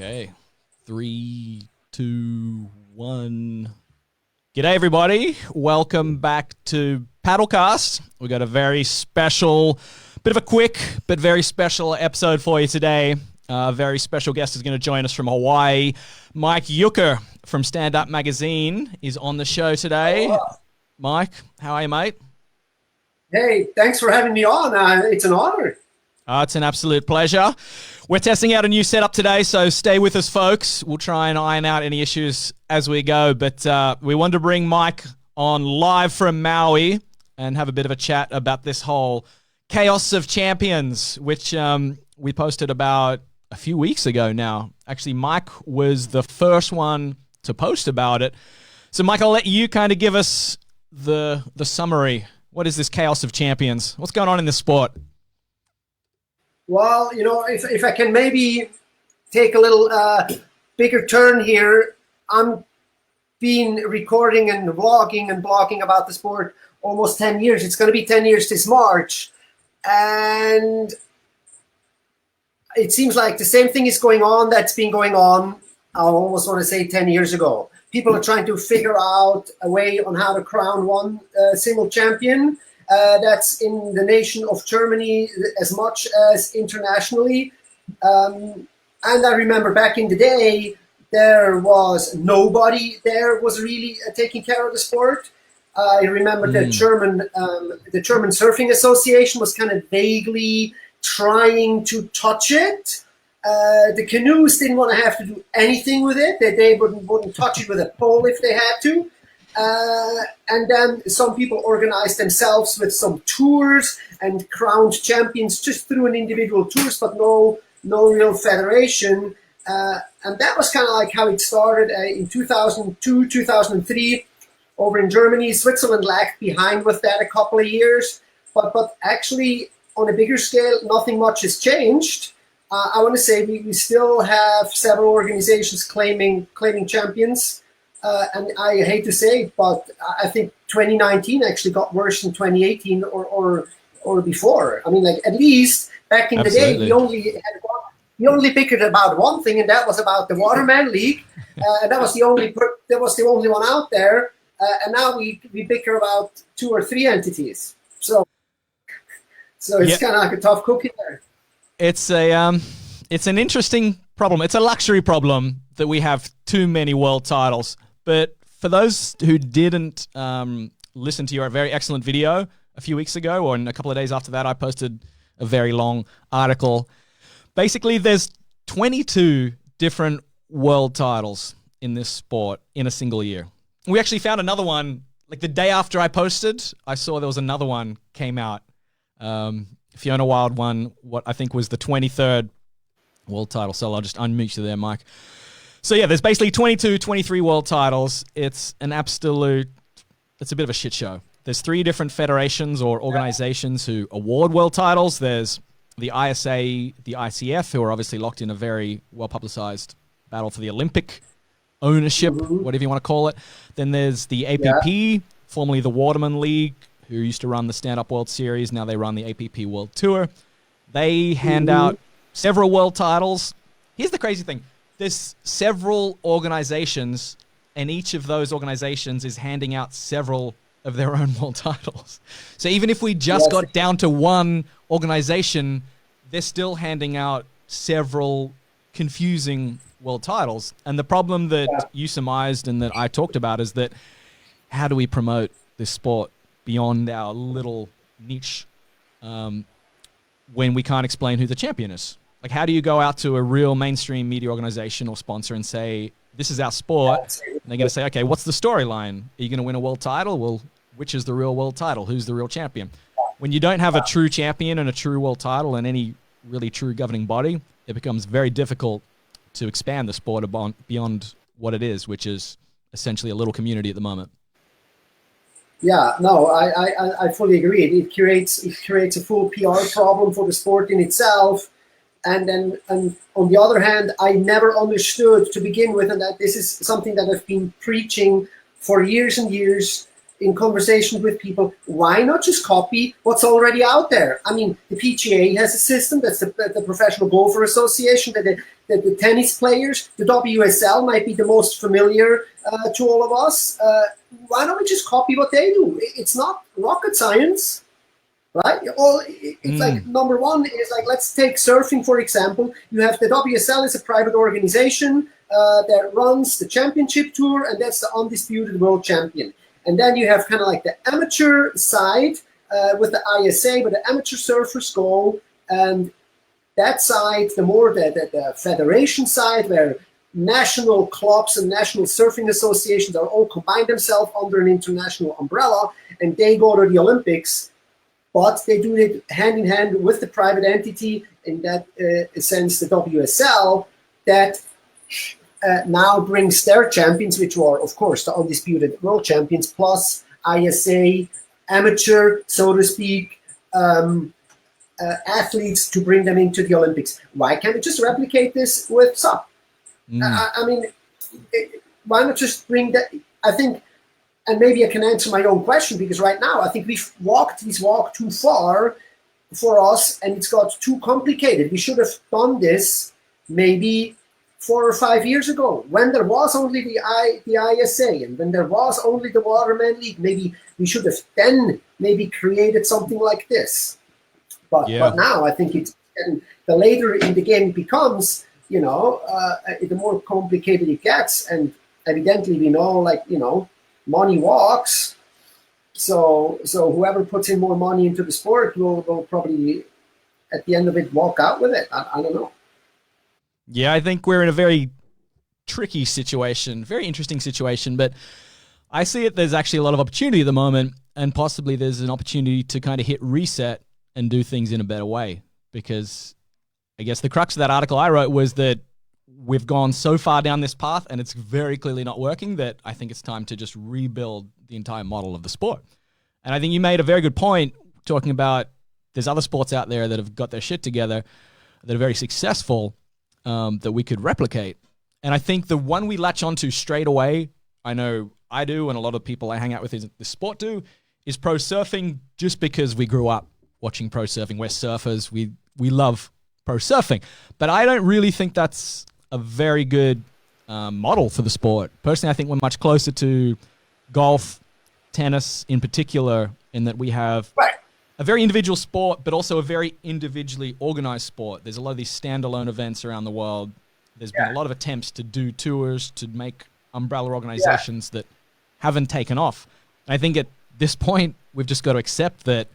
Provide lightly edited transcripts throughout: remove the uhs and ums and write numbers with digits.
Okay. 3, 2, 1. G'day, everybody. Welcome back to Paddlecast. We've got a very special, bit of a quick but very special episode for you today. A very special guest is going to join us from Hawaii. Mike Jucker from Stand Up Magazine is on the show today. Hello. Mike, how are you, mate? Hey, thanks for having me on. It's an honor. It's an absolute pleasure. We're testing out a new setup today, so stay with us, folks. We'll try and iron out any issues as we go, but we wanted to bring Mike on live from Maui and have a bit of a chat about this whole Chaos of Champions, which we posted about a few weeks ago now. Actually, Mike was the first one to post about it. So, Mike, I'll let you kind of give us the summary. What is this Chaos of Champions? What's going on in this sport? Well, if I can maybe take a little bigger turn here, I'm been recording and vlogging and blogging about the sport almost 10 years. It's going to be 10 years this March. And it seems like the same thing is going on that's been going on, I almost want to say 10 years ago. People are trying to figure out a way on how to crown one single champion. That's in the nation of Germany as much as internationally. And I remember back in the day, there was nobody there was really taking care of the sport. I remember the German Surfing Association was kind of vaguely trying to touch it. The canoes didn't want to have to do anything with it. They wouldn't touch it with a pole if they had to. And then some people organized themselves with some tours and crowned champions just through an individual tours, but no real federation. And that was kind of like how it started in 2002, 2003 over in Germany. Switzerland lagged behind with that a couple of years, but actually on a bigger scale, nothing much has changed. I want to say we still have several organizations claiming champions. And I hate to say it, but I think 2019 actually got worse than 2018 or before. I mean, like at least back in the day, we only bickered about one thing, and that was about the Waterman League, and that was the only one out there. And now we bicker about 2 or 3 entities. So it's kind of like a tough cookie there. It's an interesting problem. It's a luxury problem that we have too many world titles. But for those who didn't listen to your very excellent video a few weeks ago, or in a couple of days after that, I posted a very long article. Basically, there's 22 different world titles in this sport in a single year. We actually found another one, like the day after I posted, I saw there was another one came out. Fiona Wild won what I think was the 23rd world title. So I'll just unmute you there, Mike. So yeah, there's basically 22, 23 world titles. It's a bit of a shit show. There's 3 different federations or organizations who award world titles. There's the ISA, the ICF, who are obviously locked in a very well-publicized battle for the Olympic ownership, whatever you want to call it. Then there's the APP, formerly the Waterman League, who used to run the Stand-Up World Series. Now they run the APP World Tour. They hand out several world titles. Here's the crazy thing. There's several organizations, and each of those organizations is handing out several of their own world titles. So even if we just got down to one organization, they're still handing out several confusing world titles. And the problem that you surmised and that I talked about is that how do we promote this sport beyond our little niche when we can't explain who the champion is? Like, how do you go out to a real mainstream media organization or sponsor and say, this is our sport? And they're going to say, okay, what's the storyline? Are you going to win a world title? Well, which is the real world title? Who's the real champion? When you don't have a true champion and a true world title and any really true governing body, it becomes very difficult to expand the sport beyond what it is, which is essentially a little community at the moment. Yeah, no, I fully agree. It creates a full PR problem for the sport in itself. And on the other hand, I never understood to begin with, and that this is something that I've been preaching for years and years, in conversations with people, why not just copy what's already out there? I mean, the PGA has a system, that's the Professional Golfer Association, that the tennis players, the WSL might be the most familiar to all of us. Why don't we just copy what they do? It's not rocket science, right? It's like, number one is like, let's take surfing, for example. You have the WSL is a private organization that runs the championship tour, and that's the undisputed world champion. And then you have kind of like the amateur side with the ISA, where the amateur surfers go, and that side, the more the federation side, where national clubs and national surfing associations are all combined themselves under an international umbrella, and they go to the Olympics, but they do it hand in hand with the private entity, in that sense, the WSL, that now brings their champions, which are, of course, the undisputed world champions, plus ISA, amateur, so to speak, athletes, to bring them into the Olympics. Why can't we just replicate this with SUP? I mean, why not just bring that? I think, and maybe I can answer my own question, because right now I think we've walked this walk too far for us, and it's got too complicated. We should have done this maybe 4 or 5 years ago, when there was only the ISA, and when there was only the Waterman League. Maybe we should have then maybe created something like this. But now I think it's, and the later in the game it becomes, the more complicated it gets. And evidently we know, like, money walks. So whoever puts in more money into the sport will probably, at the end of it, walk out with it. I don't know. Yeah, I think we're in a very tricky situation, very interesting situation, but I see it, there's actually a lot of opportunity at the moment, and possibly there's an opportunity to kind of hit reset and do things in a better way. Because I guess the crux of that article I wrote was that we've gone so far down this path and it's very clearly not working, that I think it's time to just rebuild the entire model of the sport. And I think you made a very good point talking about there's other sports out there that have got their shit together, that are very successful, that we could replicate. And I think the one we latch onto straight away, I know I do, and a lot of people I hang out with in the sport do, is pro surfing, just because we grew up watching pro surfing. We're surfers. We love pro surfing. But I don't really think that's a very good model for the sport. Personally, I think we're much closer to golf, tennis in particular, in that we have a very individual sport, but also a very individually organized sport. There's a lot of these standalone events around the world. There's been a lot of attempts to do tours, to make umbrella organizations that haven't taken off. And I think at this point, we've just got to accept that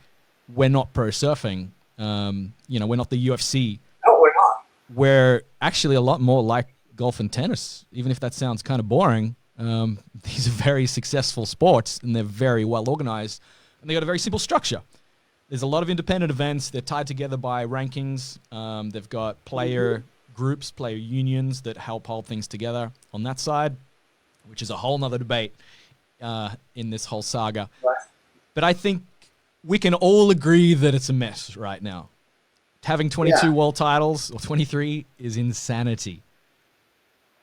we're not pro surfing. We're not the UFC. No, we're not. We're actually a lot more like golf and tennis, even if that sounds kind of boring. These are very successful sports, and they're very well organized, and they got a very simple structure. There's a lot of independent events. They're tied together by rankings. They've got player groups, player unions that help hold things together on that side, which is a whole nother debate in this whole saga. Right. But I think we can all agree that it's a mess right now. Having 22 world titles, or 23, is insanity.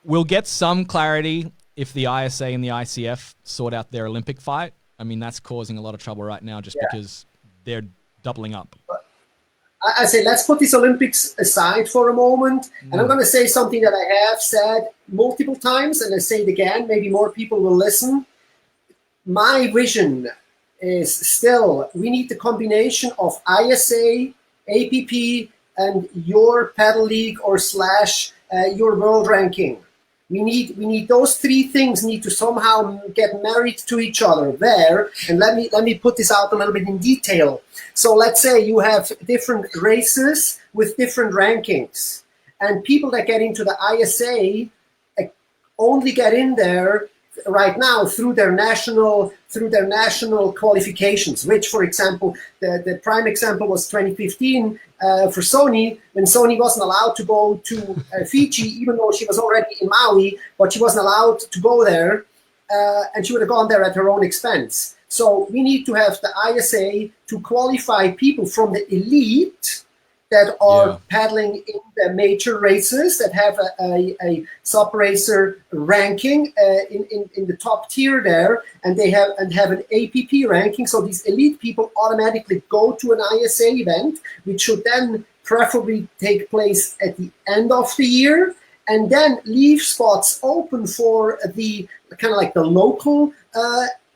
We'll get some clarity if the ISA and the ICF sort out their Olympic fight. I mean, that's causing a lot of trouble right now just because they're doubling up. I say, let's put this Olympics aside for a moment. And I'm going to say something that I have said multiple times, and I say it again, maybe more people will listen. My vision is still, we need the combination of ISA, APP, and your paddle league or / your world ranking. We need those three things need to somehow get married to each other there. And let me put this out a little bit in detail. So let's say you have different races with different rankings, and people that get into the ISA only get in there right now through their national qualifications, which, for example, the prime example was 2015 for Sony, when Sony wasn't allowed to go to Fiji, even though she was already in Maui, but she wasn't allowed to go there, and she would have gone there at her own expense. So we need to have the ISA to qualify people from the elite that are paddling in the major races that have a sub racer ranking in the top tier there, and they have an APP ranking. So these elite people automatically go to an ISA event, which should then preferably take place at the end of the year, and then leave spots open for the kind of like the local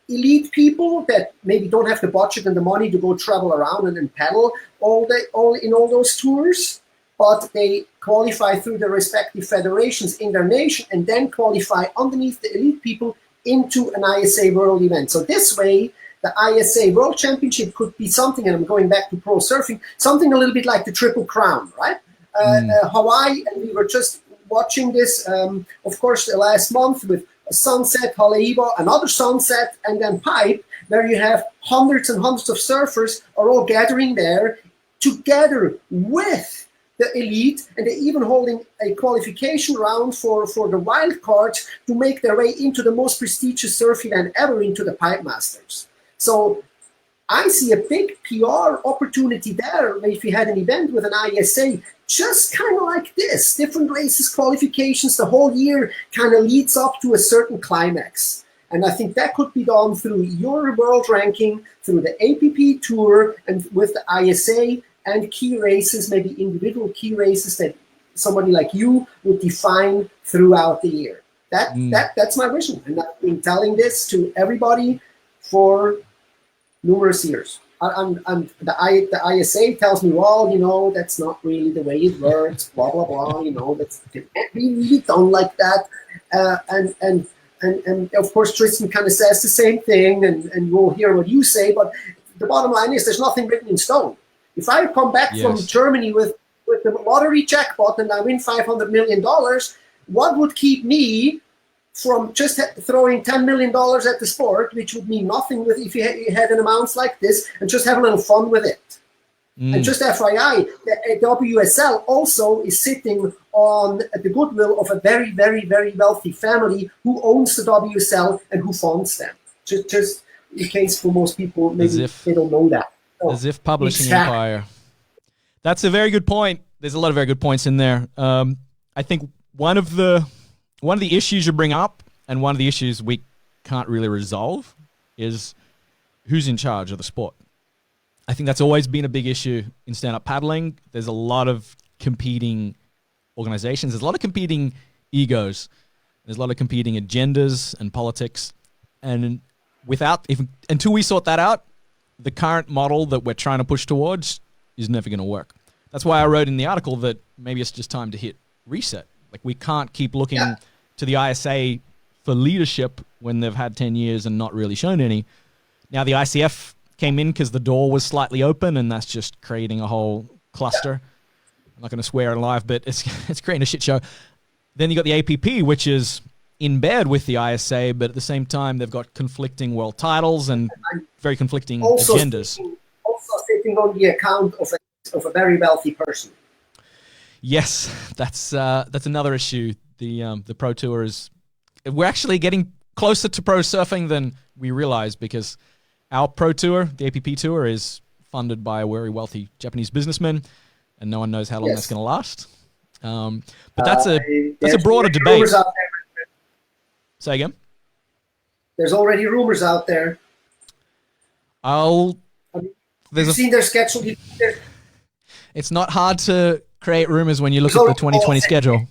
elite people that maybe don't have the budget and the money to go travel around and then paddle all those tours, but they qualify through the respective federations in their nation and then qualify underneath the elite people into an ISA World event. So this way, the ISA World Championship could be something, and I'm going back to pro surfing, something a little bit like the Triple Crown, right? Hawaii, and we were just watching this, of course, the last month with Sunset, Haleiwa, another Sunset, and then Pipe, where you have hundreds and hundreds of surfers are all gathering there together with the elite, and they're even holding a qualification round for the wild cards to make their way into the most prestigious surf event ever, into the Pipe Masters. So I see a big PR opportunity there if we had an event with an ISA, just kind of like this, different races, qualifications, the whole year kind of leads up to a certain climax. And I think that could be done through your world ranking, through the APP tour, and with the ISA and key races, maybe individual key races that somebody like you would define throughout the year. That's my vision. And I've been telling this to everybody for numerous years. And the ISA tells me, well, you know, that's not really the way it works, blah, blah, blah, you know, that's really done like that. And of course, Tristan kind of says the same thing, and we'll hear what you say, but the bottom line is there's nothing written in stone. If I come back from Germany with the lottery jackpot and I win $500 million, what would keep me from just throwing $10 million at the sport, which would mean nothing with if you had an amount like this, and just have a little fun with it? And just FYI, the WSL also is sitting on the goodwill of a very, very, very wealthy family who owns the WSL and who funds them. Just in case for most people, maybe they don't know that. So, as if publishing empire. That's a very good point. There's a lot of very good points in there. I think one of the issues you bring up, and one of the issues we can't really resolve, is who's in charge of the sport. I think that's always been a big issue in stand-up paddling. There's a lot of competing organizations. There's a lot of competing egos. There's a lot of competing agendas and politics. And until we sort that out, the current model that we're trying to push towards is never going to work. That's why I wrote in the article that maybe it's just time to hit reset. Like, we can't keep looking to the ISA for leadership when they've had 10 years and not really shown any. Now the ICF came in because the door was slightly open, and that's just creating a whole cluster. I'm not going to swear in live, but it's creating a shit show. Then you got the APP, which is in bed with the ISA, but at the same time they've got conflicting world titles and very conflicting agendas. Also sitting on the account of a very wealthy person. Yes, that's another issue. The Pro Tour we're actually getting closer to pro surfing than we realize, because our Pro Tour, the APP Tour, is funded by a very wealthy Japanese businessman, and no one knows how long that's going to last. But that's a broader debate. Say again? There's already rumors out there. Have you seen their schedule? It's not hard to create rumors when you look at the 2020 schedule.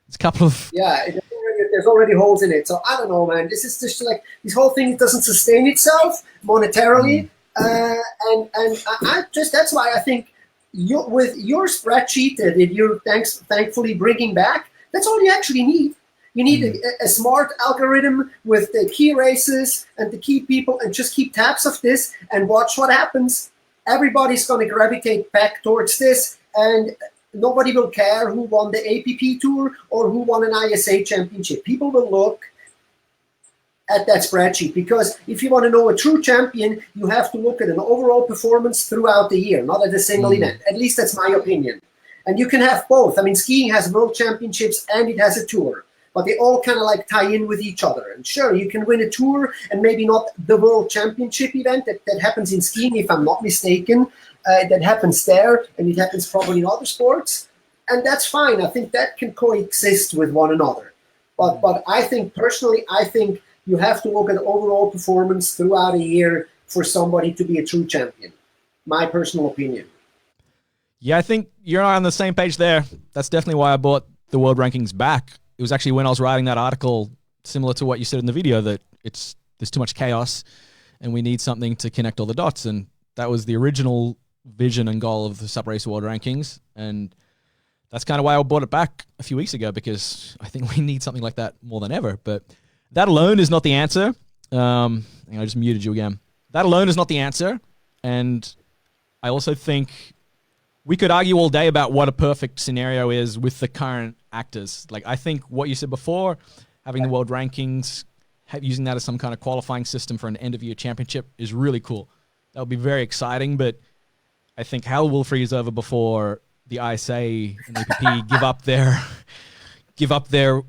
It's a couple of... Yeah, there's already holes in it. So I don't know, man. This is just like, this whole thing doesn't sustain itself monetarily. And that's why I think with your spreadsheet that you're thankfully bringing back, that's all you actually need. You need a smart algorithm with the key races and the key people, and just keep tabs of this and watch what happens. Everybody's going to gravitate back towards this, and nobody will care who won the APP Tour or who won an ISA championship. People will look at that spreadsheet, because if you want to know a true champion, you have to look at an overall performance throughout the year, not at a single event. At least that's my opinion. And you can have both. I mean, skiing has world championships and it has a tour, but they all kind of like tie in with each other. And sure, you can win a tour and maybe not the world championship event that happens in skiing, if I'm not mistaken. that happens there, and it happens probably in other sports, and that's fine. I think that can coexist with one another. But I think personally, you have to look at overall performance throughout a year for somebody to be a true champion. My personal opinion. Yeah, I think you're and I on the same page there. That's definitely why I brought the world rankings back. It was actually when I was writing that article, similar to what you said in the video, that there's too much chaos and we need something to connect all the dots. And that was the original vision and goal of the Sup Race World Rankings. And that's kind of why I brought it back a few weeks ago, because I think we need something like that more than ever. But that alone is not the answer. I just muted you again. That alone is not the answer. And I also think we could argue all day about what a perfect scenario is with the current actors. Like, I think what you said before, having the world rankings, using that as some kind of qualifying system for an end-of-year championship is really cool. That would be very exciting, but I think hell will freeze over before the ISA and the APP give up their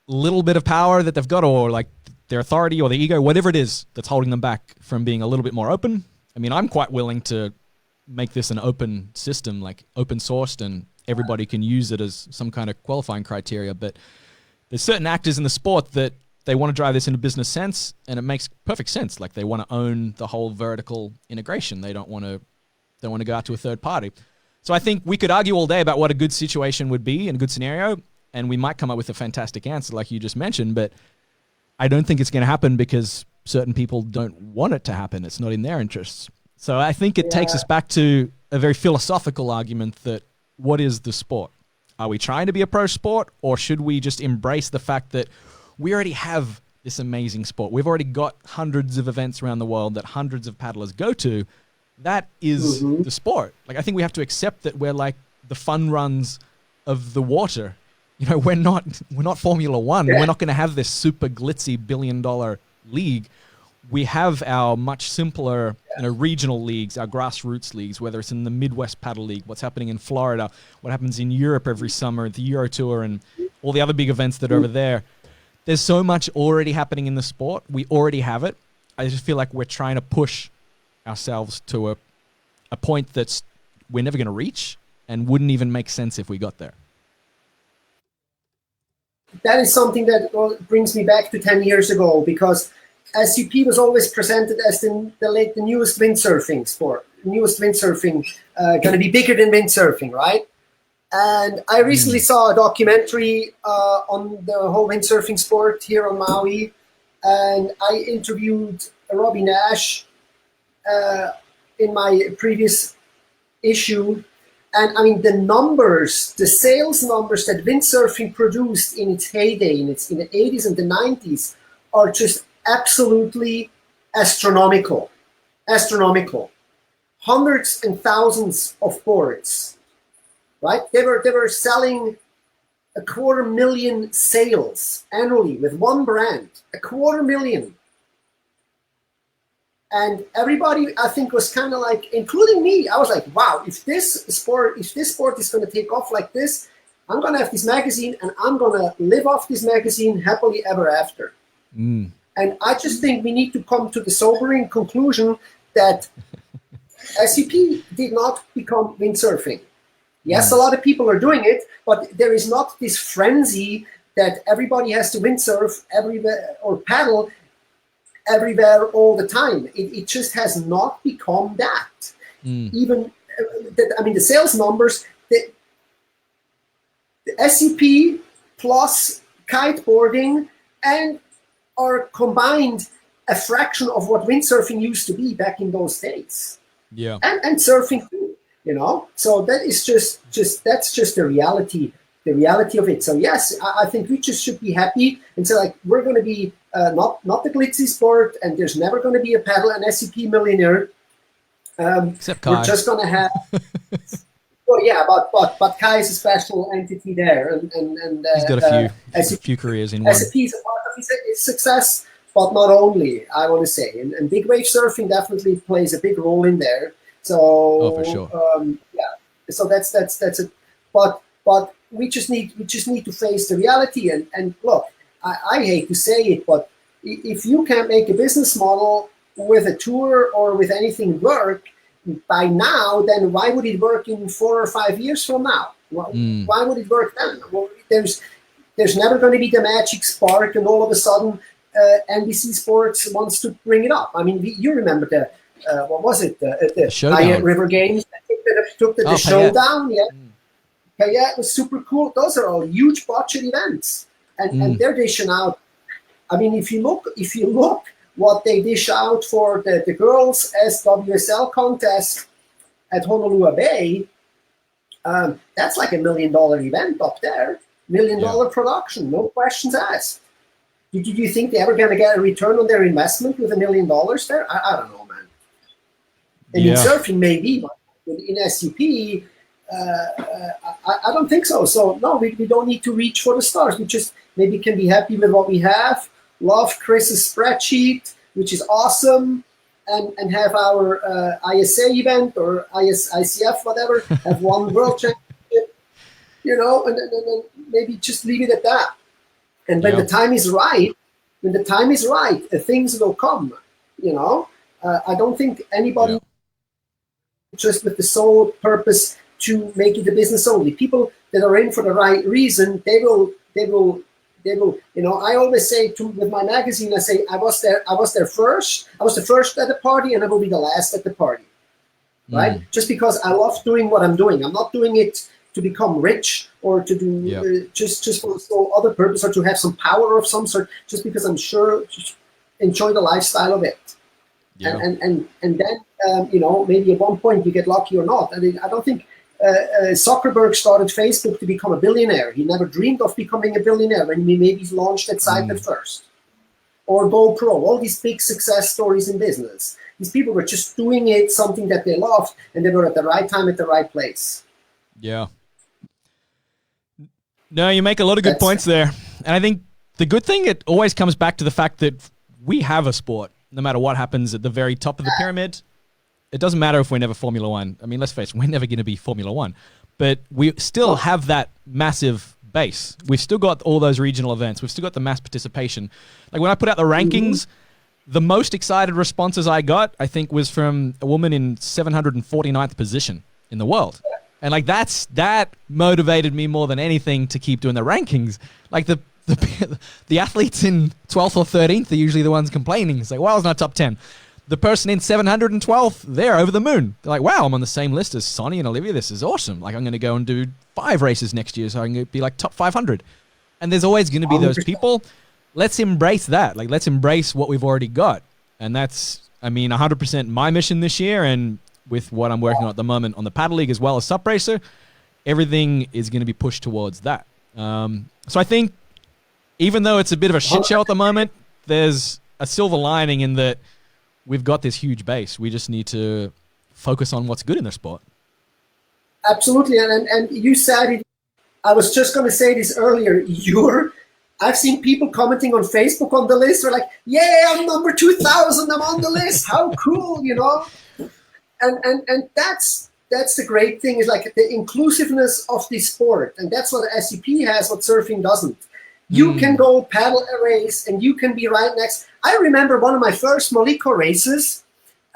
little bit of power that they've got, or like their authority or their ego, whatever it is that's holding them back from being a little bit more open. I mean, I'm quite willing to make this an open system, like open sourced, and everybody can use it as some kind of qualifying criteria. But there's certain actors in the sport that they want to drive this in a business sense, and it makes perfect sense. Like, they want to own the whole vertical integration. They don't want to go out to a third party. So I think we could argue all day about what a good situation would be and a good scenario, and we might come up with a fantastic answer like you just mentioned, but I don't think it's going to happen because certain people don't want it to happen. It's not in their interests. So I think it takes us back to a very philosophical argument that what is the sport? Are we trying to be a pro sport, or should we just embrace the fact that we already have this amazing sport? We've already got hundreds of events around the world that hundreds of paddlers go to. That is the sport. Like, I think we have to accept that we're like the fun runs of the water. You know, we're not Formula One. Yeah. We're not going to have this super glitzy $1 billion league. We have our much simpler, regional leagues, our grassroots leagues, whether it's in the Midwest Paddle League, what's happening in Florida, what happens in Europe every summer, the Euro Tour, and all the other big events that are over there. There's so much already happening in the sport. We already have it. I just feel like we're trying to push ourselves to a point that's we're never going to reach and wouldn't even make sense if we got there. That is something that brings me back to 10 years ago, because SUP was always presented as the newest windsurfing sport, going to be bigger than windsurfing, right? And I recently saw a documentary on the whole windsurfing sport here on Maui, and I interviewed Robbie Nash in my previous issue. And I mean, the sales numbers that windsurfing produced in its heyday, in the 80s and the 90s, are just absolutely astronomical. Hundreds and thousands of boards, right? They were selling 250,000 sales annually with one brand, 250,000. And everybody, I think, was kind of like, including me, I was like, wow, if this sport is going to take off like this, I'm going to have this magazine and I'm going to live off this magazine happily ever after. And I just think we need to come to the sobering conclusion that SUP did not become windsurfing. Yes, a lot of people are doing it, but there is not this frenzy that everybody has to windsurf everywhere or paddle everywhere all the time. It just has not become that. Even, the sales numbers, the SUP plus kiteboarding and are combined a fraction of what windsurfing used to be back in those days. Yeah. And surfing too, So that is that's just the reality of it. So yes, I think we just should be happy and say, like, we're going to be not the glitzy sport, and there's never going to be a paddle and SUP millionaire. Except Kai. We're just going to have. Well, yeah, but Kai is a special entity there, and he's got a few careers in one. SUP is a part of his success, but not only, I want to say, and big wave surfing definitely plays a big role in there. So, for sure. So that's it. But we just need to face the reality. And look, I hate to say it, but if you can't make a business model with a tour or with anything work, by now, then why would it work in 4 or 5 years from now? Well, why would it work then? Well, there's never going to be the magic spark, and all of a sudden NBC Sports wants to bring it up. I mean, you remember the what was it? The Hyatt River Games that took the showdown. Yeah. Okay, yeah, it was super cool. Those are all huge budget events, and they're dishing out. I mean, if you look what they dish out for the girls' SWSL contest at Honolulu Bay, that's like $1 million event up there. $1 million production, no questions asked. Do you think they're ever going to get a return on their investment with $1 million there? I don't know, man. And in surfing, maybe, but in SUP, I don't think so. So, no, we don't need to reach for the stars. We just maybe can be happy with what we have. Love Chris's spreadsheet, which is awesome, and have our ISA event or ICF, whatever, have one world championship, and maybe just leave it at that. And when the time is right, things will come, I don't think anybody just with the sole purpose to make it a business only. People that are in for the right reason, they will, I always say with my magazine, I say, I was the first at the party, and I will be the last at the party, right? Just because I love doing what I'm doing. I'm not doing it to become rich or to do just for some other purpose or to have some power of some sort, just because I'm sure enjoy the lifestyle of it. Yeah. And then, maybe at one point you get lucky or not. I mean, I don't think Zuckerberg started Facebook to become a billionaire. He never dreamed of becoming a billionaire when he maybe launched that site at first. Or GoPro, all these big success stories in business. These people were just doing it, something that they loved, and they were at the right time at the right place. Yeah. No, you make a lot of good points there. And I think the good thing, it always comes back to the fact that we have a sport, no matter what happens at the very top of the pyramid. It doesn't matter if we're never Formula One. I mean, let's face it, we're never going to be Formula One. But we still have that massive base. We've still got all those regional events. We've still got the mass participation. Like when I put out the rankings, the most excited responses I got, I think, was from a woman in 749th position in the world. And like that motivated me more than anything to keep doing the rankings. Like the athletes in 12th or 13th are usually the ones complaining. It's like, well, it's not top 10. The person in 712th, they're over the moon. They're like, wow, I'm on the same list as Sonny and Olivia. This is awesome. Like, I'm going to go and do 5 races next year so I can be like top 500. And there's always going to be those people. Let's embrace that. Like, let's embrace what we've already got. And that's, 100% my mission this year. And with what I'm working on at the moment on the Paddle League as well as Sup Racer, everything is going to be pushed towards that. So I think even though it's a bit of a shit show at the moment, there's a silver lining in that we've got this huge base. We just need to focus on what's good in the sport. Absolutely. And you said it. I was just going to say this earlier. I've seen people commenting on Facebook on the list. They're like, yeah, I'm number 2000. I'm on the list. How cool, And that's the great thing, is like the inclusiveness of this sport. And that's what SUP has, what surfing doesn't. You can go paddle a race and you can be right next. I remember one of my first Moliko races.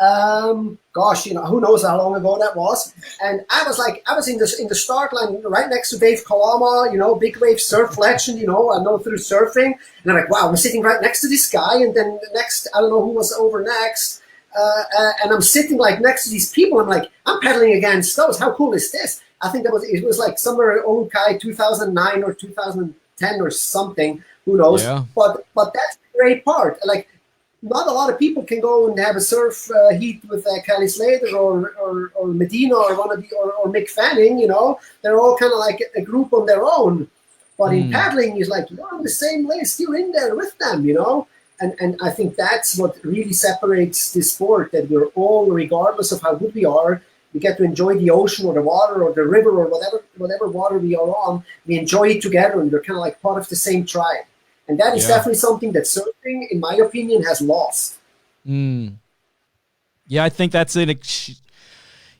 Who knows how long ago that was. And I was in the start line right next to Dave Kalama, big wave surf legend, I know through surfing. And I'm like, wow, I'm sitting right next to this guy. And then the next, I don't know who was over next. And I'm sitting like next to these people. I'm like, I'm paddling against those. How cool is this? I think it was like somewhere Olukai 2009 or 2010 or something, who knows? Yeah. But that's the great part. Like, not a lot of people can go and have a surf heat with Kelly Slater or Medina or one of the or Mick Fanning. They're all kind of like a group on their own. But in paddling, it's like you're on the same list. You're in there with them. And I think that's what really separates this sport. That we're all, regardless of how good we are, we get to enjoy the ocean or the water or the river or whatever water we are on. We enjoy it together, and we're kind of like part of the same tribe. And that is definitely something that surfing, in my opinion, has lost. Yeah, I think that's it.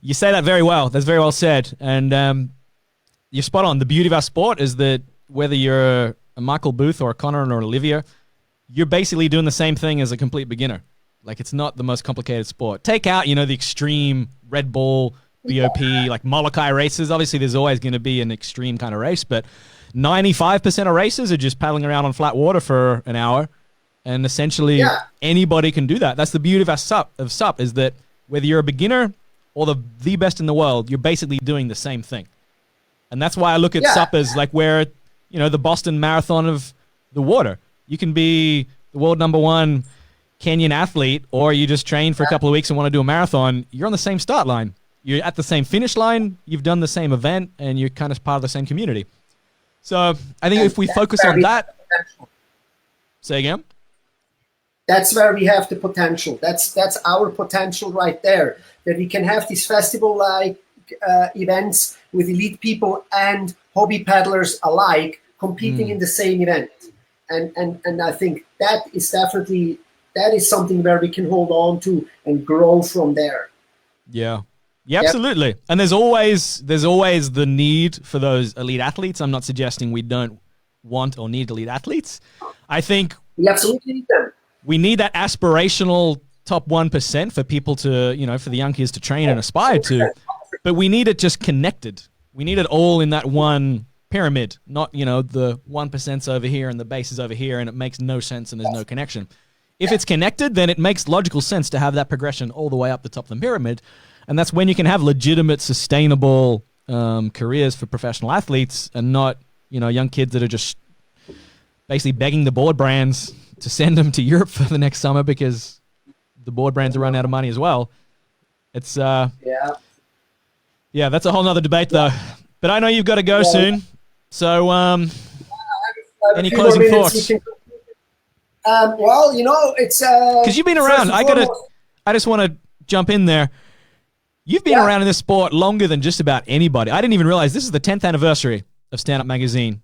You say that very well. That's very well said. And you're spot on. The beauty of our sport is that whether you're a Michael Booth or a Connor or Olivia, you're basically doing the same thing as a complete beginner. Like, it's not the most complicated sport. Take out, the extreme Red Bull, BOP, like Molokai races. Obviously, there's always going to be an extreme kind of race, but 95% of races are just paddling around on flat water for an hour, and essentially anybody can do that. That's the beauty of SUP, is that whether you're a beginner or the best in the world, you're basically doing the same thing. And that's why I look at SUP as like where, the Boston Marathon of the water. You can be the world #1 Kenyan athlete, or you just train for a couple of weeks and want to do a marathon. You're on the same start line. You're at the same finish line. You've done the same event, and you're kind of part of the same community. So I think if we focus on that, say again. That's where we have the potential. That's our potential right there. That we can have these festival-like events with elite people and hobby paddlers alike competing in the same event. And I think that is something where we can hold on to and grow from there. Yeah, absolutely. And there's always the need for those elite athletes. I'm not suggesting we don't want or need elite athletes. I think we absolutely need them. We need that aspirational top 1% for people to, for the young kids to train and aspire to. But we need it just connected. We need it all in that one pyramid, not, the 1%'s over here and the base is over here and it makes no sense and there's no connection. If it's connected, then it makes logical sense to have that progression all the way up the top of the pyramid. And that's when you can have legitimate, sustainable careers for professional athletes and not, young kids that are just basically begging the board brands to send them to Europe for the next summer because the board brands are running out of money as well. It's that's a whole nother debate though. But I know you've got to go soon. So any closing thoughts? It's because you've been around. I just want to jump in there. You've been around in this sport longer than just about anybody. I didn't even realize this is the 10th anniversary of Stand Up Magazine.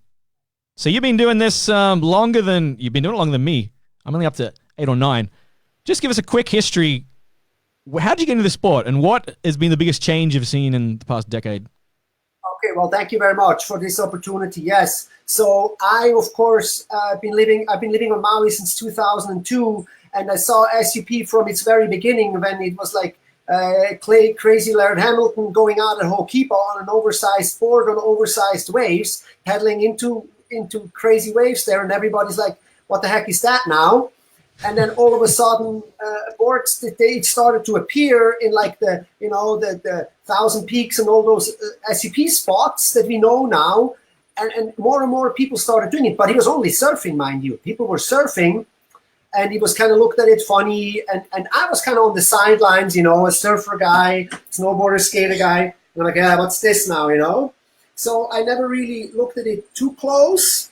So you've been doing this longer than me. I'm only up to 8 or 9. Just give us a quick history. How did you get into the sport, and what has been the biggest change you've seen in the past decade? Okay, well, thank you very much for this opportunity. Yes, so I, of course, I've been living on Maui since 2002, and I saw SUP from its very beginning when it was like crazy Laird Hamilton going out at Ho'okipa on an oversized board on oversized waves, paddling into crazy waves there, and everybody's like, what the heck is that now? And then all of a sudden, boards they started to appear in like the 1,000 Peaks and all those SUP spots that we know now, and more people started doing it. But he was only surfing, mind you. People were surfing, and he was kind of looked at it funny, and I was kind of on the sidelines, a surfer guy, snowboarder, skater guy. And I'm like, yeah, what's this now, So I never really looked at it too close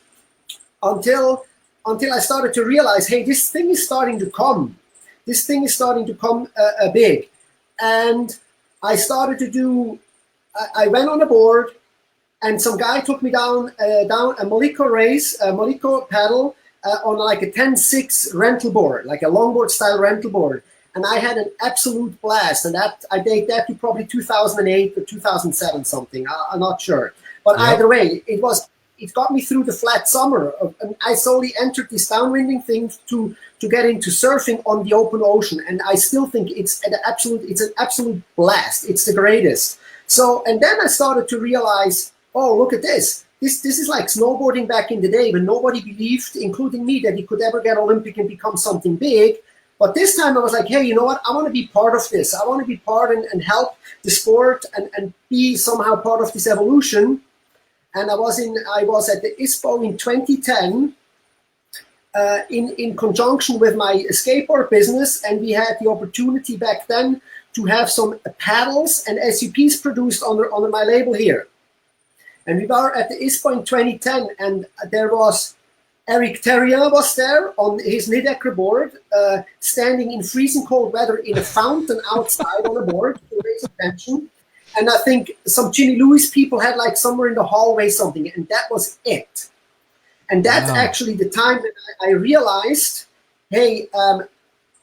until I started to realize, hey, this thing is starting to come. This thing is starting to come big. And I started to do, I went on a board, and some guy took me down a Maliko race, a Maliko paddle, on like a 10-6 rental board, like a longboard style rental board. And I had an absolute blast. And that I date that to probably 2008 or 2007 something. I'm not sure. But either way, it got me through the flat summer. And I slowly entered this downwinding thing to get into surfing on the open ocean. And I still think it's an absolute blast. It's the greatest. So, and then I started to realize, oh, look at this. This is like snowboarding back in the day when nobody believed, including me, that he could ever get Olympic and become something big. But this time I was like, hey, you know what? I want to be part of this. I want to be part and help the sport and be somehow part of this evolution. And I was at the ISPO in 2010 in conjunction with my skateboard business, and we had the opportunity back then to have some paddles and SUPs produced under my label here. And we were at the ISPO in 2010, and there was Eric Terrien was there on his Nidecker board, standing in freezing cold weather in a fountain outside on a board to raise attention. And I think some Jimmy Lewis people had like somewhere in the hallway something, and that was it. And that's actually the time that I realized, hey,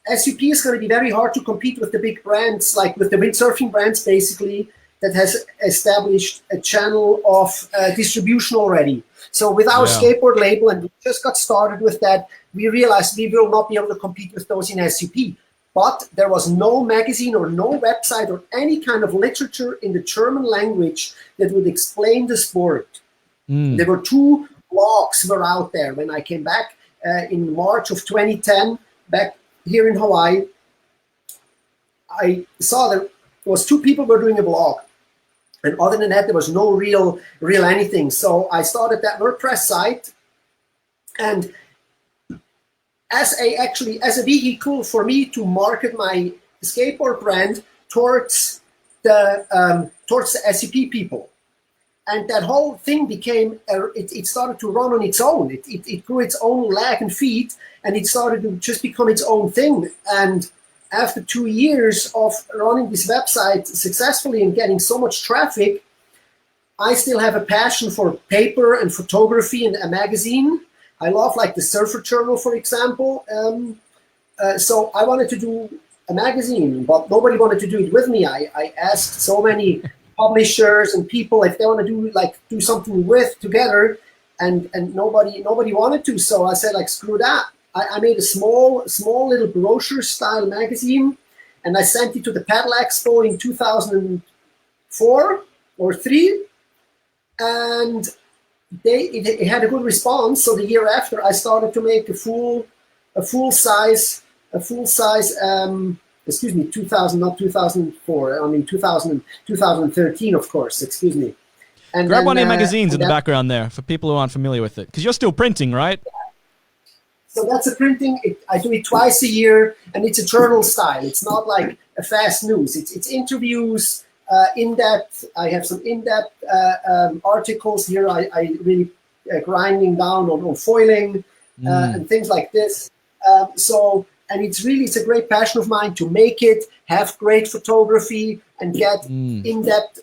SUP is going to be very hard to compete with the big brands, like with the windsurfing brands, basically, that has established a channel of distribution already. So with our skateboard label, and we just got started with that, we realized we will not be able to compete with those in SUP. but there was no magazine or no website or any kind of literature in the German language that would explain the sport. There were 2 blogs were out there when I came back in March of 2010, back here in Hawaii. I saw there was 2 people were doing a blog. And other than that, there was no real anything. So I started that WordPress site, and as a vehicle for me to market my skateboard brand towards the SCP people. And that whole thing became, it started to run on its own. It grew its own leg and feet, and it started to just become its own thing. And after 2 years of running this website successfully and getting so much traffic, I still have a passion for paper and photography and a magazine. I love like the Surfer Journal, for example. So I wanted to do a magazine, but nobody wanted to do it with me. I asked so many publishers and people if they want to do something together, and nobody wanted to. So I said, like, screw that. I made a small little brochure style magazine, and I sent it to the Paddle Expo in 2004 or 3, and it had a good response. So the year after, I started to make a full size. 2000, not 2004. I mean 2013, of course. Excuse me. And grab one of your magazines in the background there for people who aren't familiar with it, because you're still printing, right? So that's a printing. I do it twice a year, and it's a journal style. It's not like a fast news. It's interviews, in-depth. I have some in-depth articles here. I really grinding down on foiling and things like this. And it's a great passion of mine to make it, have great photography, and get in-depth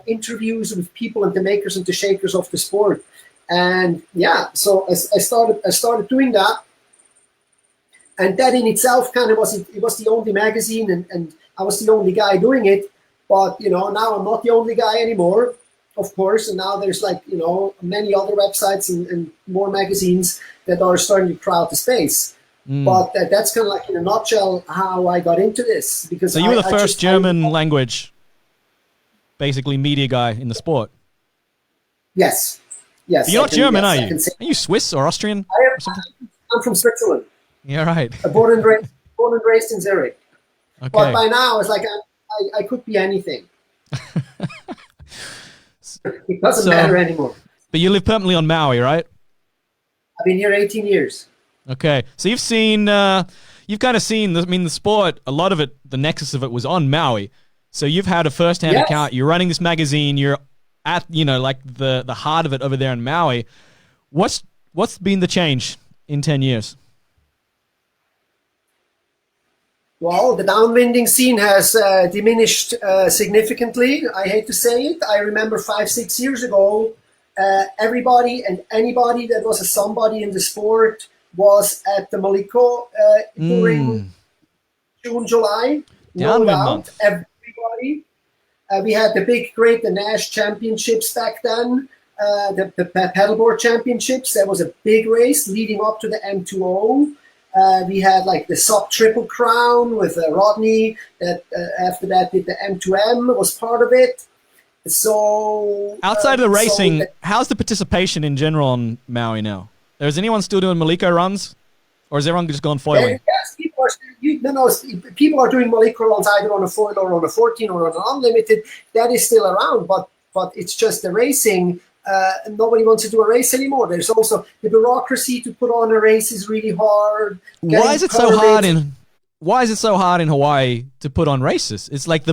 interviews with people and the makers and the shakers of the sport. And yeah, so I started doing that. And that in itself kind of was the only magazine, and I was the only guy doing it. But, now I'm not the only guy anymore, of course. And now there's many other websites and more magazines that are starting to crowd the space. But that's kind of like in a nutshell how I got into this. Because so you were the first German language, basically media guy in the sport. Yes. But you're not German, are you? Are you Swiss or Austrian? Or something? I'm from Switzerland. Yeah, right. Born and raised in Zurich. Okay. But by now, it's like I could be anything. It doesn't matter anymore. But you live permanently on Maui, right? I've been here 18 years. Okay. So you've kind of seen, the sport, a lot of it, the nexus of it was on Maui. So you've had a first-hand account. You're running this magazine. You're at, the heart of it over there in Maui. What's been the change in 10 years? Well, the downwinding scene has diminished significantly. I hate to say it. I remember 5-6 years ago, everybody and anybody that was a somebody in the sport was at the Maliko during June, July. No doubt, everybody. We had the Nash Championships back then, the paddleboard championships. That was a big race leading up to the M2O. We had like the sub triple crown with Rodney that after that did the M2M, was part of it. So outside of the racing, how's the participation in general on Maui now? Is anyone still doing Maliko runs, or is everyone just gone foiling? Yes, people are doing Maliko runs either on a foil or on a 14 or on an unlimited. That is still around, but it's just the racing. Nobody wants to do a race anymore. There's also the bureaucracy to put on a race is really hard. Why is it so hard in Hawaii to put on races? It's like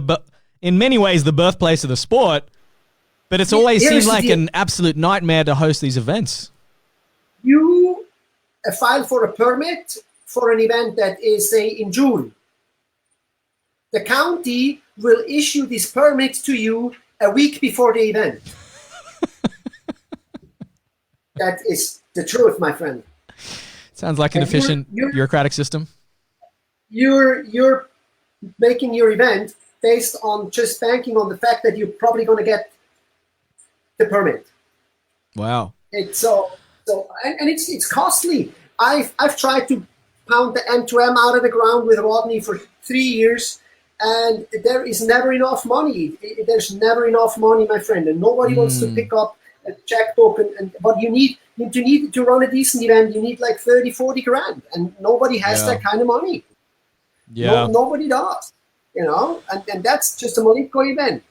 in many ways the birthplace of the sport, but it's always seemed like an absolute nightmare to host these events. You file for a permit for an event that is, say, in June. The county will issue this permit to you a week before the event. That is the truth, my friend. Sounds like an efficient bureaucratic system. You're making your event based on just banking on the fact that you're probably going to get the permit. Wow. It's it's costly. I've tried to pound the M2M out of the ground with Rodney for 3 years, and there is never enough money. There's never enough money, my friend, and nobody wants to pick up a checkbook. But you need to run a decent event. You need like 30, 40 grand, and nobody has that kind of money. Yeah, nobody does, and that's just a Molitko event.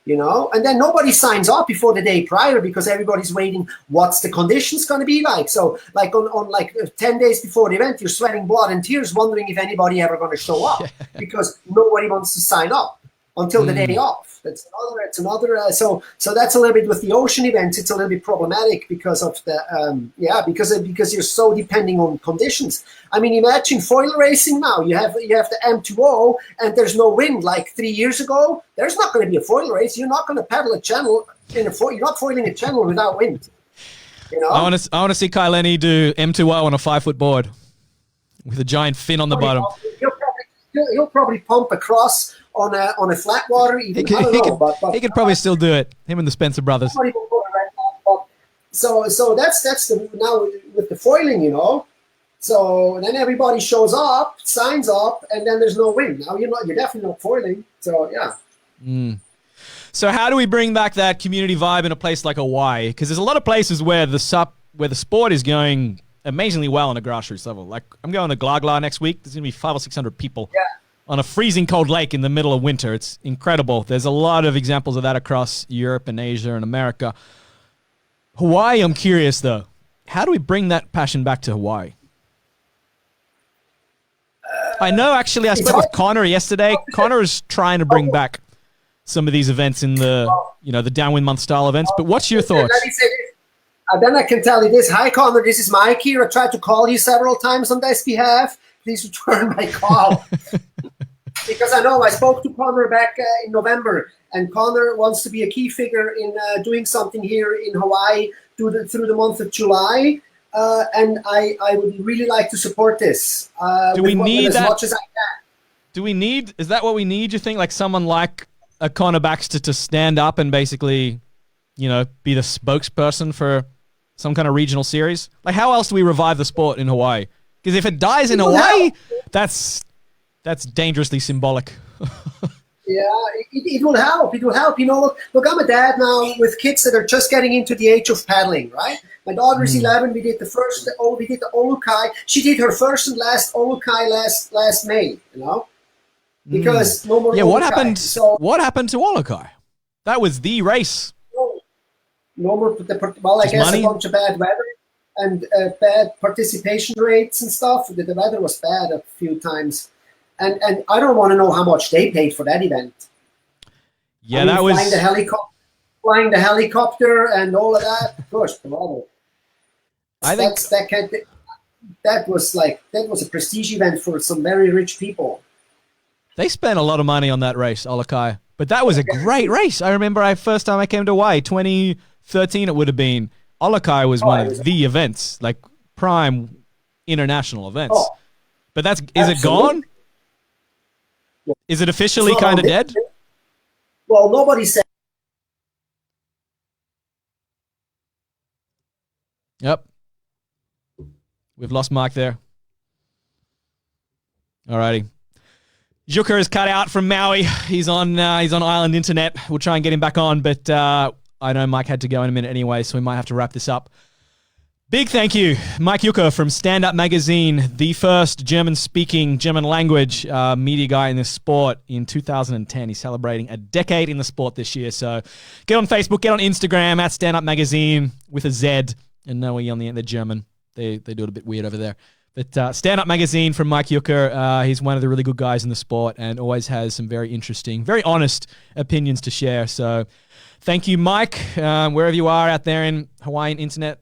And then nobody signs up before the day prior because everybody's waiting. What's the conditions going to be like? So like on 10 days before the event, you're sweating blood and tears, wondering if anybody ever going to show up because nobody wants to sign up until the day off. It's another. So that's a little bit with the ocean events. It's a little bit problematic because of the because you're so depending on conditions. I mean, imagine foil racing now. You have the M2O and there's no wind. Like 3 years ago, there's not going to be a foil race. You're not going to paddle a channel you're not foiling a channel without wind. I want to see Kai Lenny do M2O on a 5-foot board with a giant fin on the bottom. He'll probably pump across on a flat water. He could probably still do it. Him and the Spencer brothers. So that's the now with the foiling, So then everybody shows up, signs up, and then there's no wind. Now you're definitely not foiling. So yeah. So how do we bring back that community vibe in a place like Hawaii? Because there's a lot of places where the sport is going amazingly well on a grassroots level. Like I'm going to Glagla next week. There's going to be 500 or 600 people on a freezing cold lake in the middle of winter. It's incredible. There's a lot of examples of that across Europe and Asia and America. Hawaii, I'm curious though. How do we bring that passion back to Hawaii? I know actually I spoke with Connor yesterday. Connor is trying to bring back some of these events in the the downwind month style events. But what's your thoughts? Let me say this. Then I can tell you this. Hi, Connor. This is Mike here. I tried to call you several times on this behalf. Please return my call. Because I know I spoke to Connor back in November, and Connor wants to be a key figure in doing something here in Hawaii through the month of July. And I would really like to support this. Do we need as that? Much as I can. Is that what we need, you think? Like someone like a Connor Baxter to stand up and basically, be the spokesperson for some kind of regional series? Like how else do we revive the sport in Hawaii? Because if it dies in Hawaii, that's dangerously symbolic. Yeah, it will help. It will help. Look, I'm a dad now with kids that are just getting into the age of paddling, right? My daughter is 11. We did the Olukai. She did her first and last Olukai last May, because no more. Yeah, Olukai. What happened to Olukai? That was the race. No more. I guess money? A bunch of bad weather and bad participation rates and stuff. The weather was bad a few times. And I don't want to know how much they paid for that event. Yeah, that was flying the helicopter and all of that. Of course, bravo. That was a prestige event for some very rich people. They spent a lot of money on that race, Olukai. But that was a great race. I remember first time I came to Hawaii, 2013 it would have been. Olukai was one of the events, like prime international events. Oh, but is it gone? Is it officially kind of dead? Well, nobody said. Yep. We've lost Mark there. Alrighty. Jucker is cut out from Maui. He's on island internet. We'll try and get him back on, but I know Mike had to go in a minute anyway, so we might have to wrap this up. Big thank you, Mike Jucker from Stand Up Magazine, the first German-speaking, German-language media guy in this sport in 2010. He's celebrating a decade in the sport this year. So get on Facebook, get on Instagram at Stand Up Magazine with a Z. And no E on the end. They're German. They do it a bit weird over there. But Stand Up Magazine from Mike Jucker. He's one of the really good guys in the sport and always has some very interesting, very honest opinions to share. So thank you, Mike. Wherever you are out there in Hawaiian internet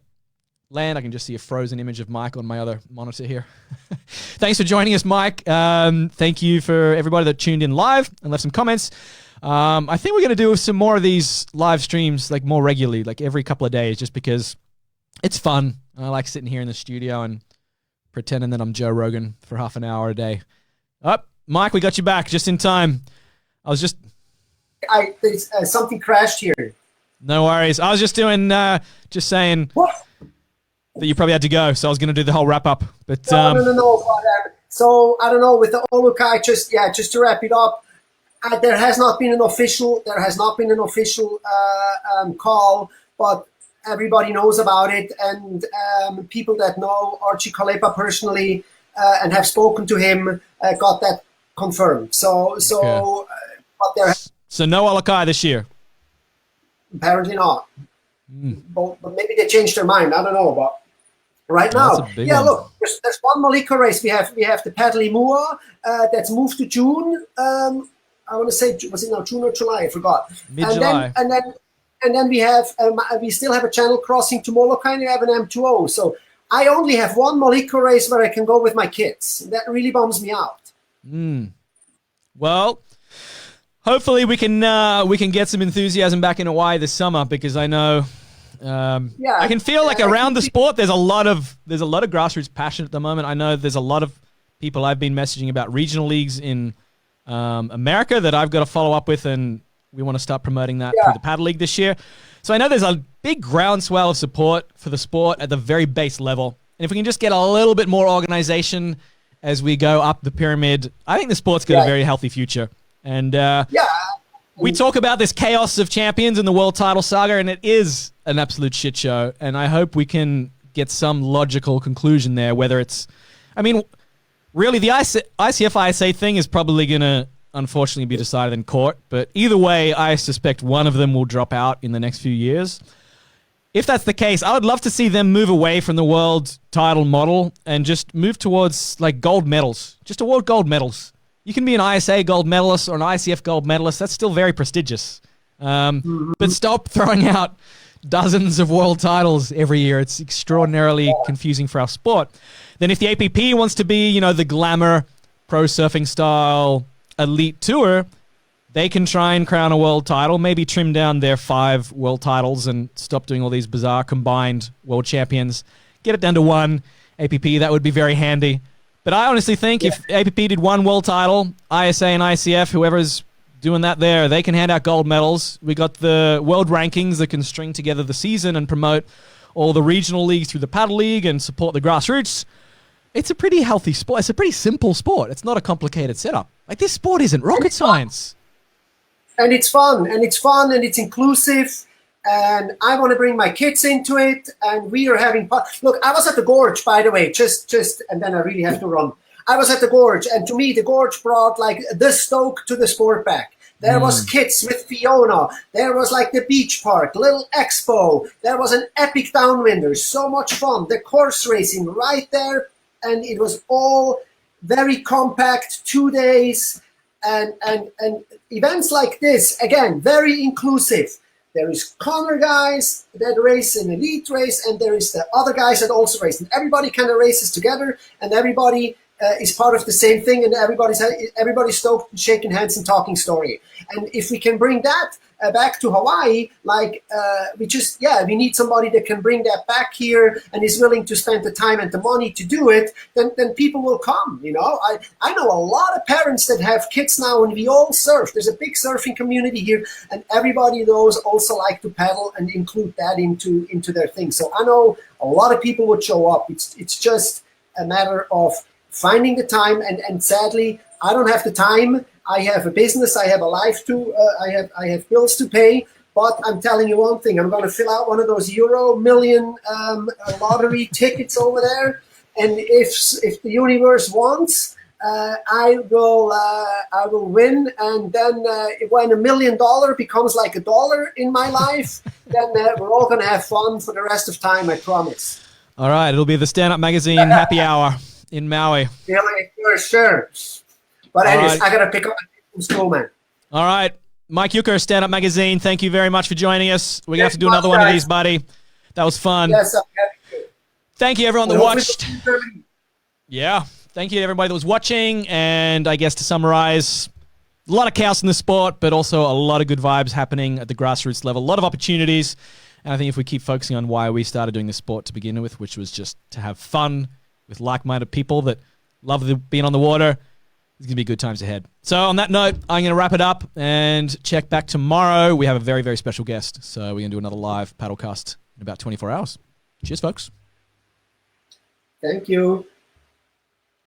land, I can just see a frozen image of Mike on my other monitor here. Thanks for joining us, Mike. Thank you for everybody that tuned in live and left some comments. I think we're going to do some more of these live streams like more regularly, like every couple of days, just because it's fun. I like sitting here in the studio and pretending that I'm Joe Rogan for half an hour a day. Mike, we got you back just in time. Something crashed here. No worries. I was just doing, just saying. What? that you probably had to go, so I was going to do the whole wrap up. But No. But, so I don't know with the Olukai. Just to wrap it up, there has not been an official call, but everybody knows about it, and people that know Archie Kalepa personally and have spoken to him got that confirmed. So but there. So no Olukai this year. Apparently not. But maybe they changed their mind. I don't know, but. Right now, look, there's one Malika race. We have the Paddle Mua that's moved to June. I want to say, was it now June or July? I forgot. Mid-July. And then we still have a channel crossing to Molokai, and we have an M2O. So I only have one Malika race where I can go with my kids. That really bums me out. Well, hopefully we can get some enthusiasm back in Hawaii this summer, because I know. I can feel like around the sport, there's a lot of grassroots passion at the moment. I know there's a lot of people I've been messaging about regional leagues in America that I've got to follow up with, and we want to start promoting that through the Paddle League this year. So I know there's a big groundswell of support for the sport at the very base level. And if we can just get a little bit more organization as we go up the pyramid, I think the sport's got a very healthy future. And we talk about this chaos of champions in the world title saga, and it is an absolute shit show. And I hope we can get some logical conclusion there, whether it's... I mean, really, the ICF ISA thing is probably going to, unfortunately, be decided in court. But either way, I suspect one of them will drop out in the next few years. If that's the case, I would love to see them move away from the world title model and just move towards, like, gold medals. Just award gold medals. You can be an ISA gold medalist or an ICF gold medalist. That's still very prestigious. But stop throwing out dozens of world titles every year. It's extraordinarily confusing for our sport. Then if the APP wants to be, the glamour pro surfing style elite tour, they can try and crown a world title, maybe trim down their 5 world titles and stop doing all these bizarre combined world champions. Get it down to 1 APP. That would be very handy. But I honestly think if APP did 1 world title, ISA and ICF, whoever's doing that there, they can hand out gold medals. We got the world rankings that can string together the season and promote all the regional leagues through the Paddle League and support the grassroots. It's a pretty healthy sport. It's a pretty simple sport. It's not a complicated setup. Like, this sport isn't rocket science. And it's fun, and it's inclusive. And I want to bring my kids into it, and we are having fun. Look, I was at the Gorge, by the way, just, and then I really have to run. I was at the Gorge, and to me, the Gorge brought, like, the Stoke to the sport back. There was kids with Fiona. There was, like, the beach park, little expo. There was an epic downwinder, so much fun. The course racing right there, and it was all very compact, 2 days, and events like this, again, very inclusive. There is Connor guys that race an elite race, and there is the other guys that also race. And everybody kind of races together, and everybody is part of the same thing, and everybody's stoked and shaking hands and talking story. And if we can bring that back to Hawaii, like we need somebody that can bring that back here and is willing to spend the time and the money to do it, then people will come, I know a lot of parents that have kids now, and we all surf. There's a big surfing community here, and everybody knows also like to paddle and include that into their thing. So I know a lot of people would show up. It's just a matter of finding the time, and sadly, I don't have the time. I have a business, I have a life to, I have bills to pay, but I'm telling you one thing, I'm going to fill out one of those Euro million lottery tickets over there, and if the universe wants, I will win, and then when $1 million becomes like $1 in my life, then we're all going to have fun for the rest of time, I promise. All right, it'll be the Stand Up Magazine happy hour in Maui. Yeah, sure. But anyways, I got to pick up from school, man. All right. Mike Jucker, Stand Up Magazine, thank you very much for joining us. We're going to have to do another one of these, buddy. That was fun. Yes, I'm happy. Thank you, everyone that watched. Yeah. Thank you to everybody that was watching. And I guess to summarize, a lot of chaos in the sport, but also a lot of good vibes happening at the grassroots level. A lot of opportunities. And I think if we keep focusing on why we started doing this sport to begin with, which was just to have fun with like-minded people that love being on the water, it's going to be good times ahead. So on that note, I'm going to wrap it up and check back tomorrow. We have a very, very special guest. So we're going to do another live Paddlecast in about 24 hours. Cheers, folks. Thank you.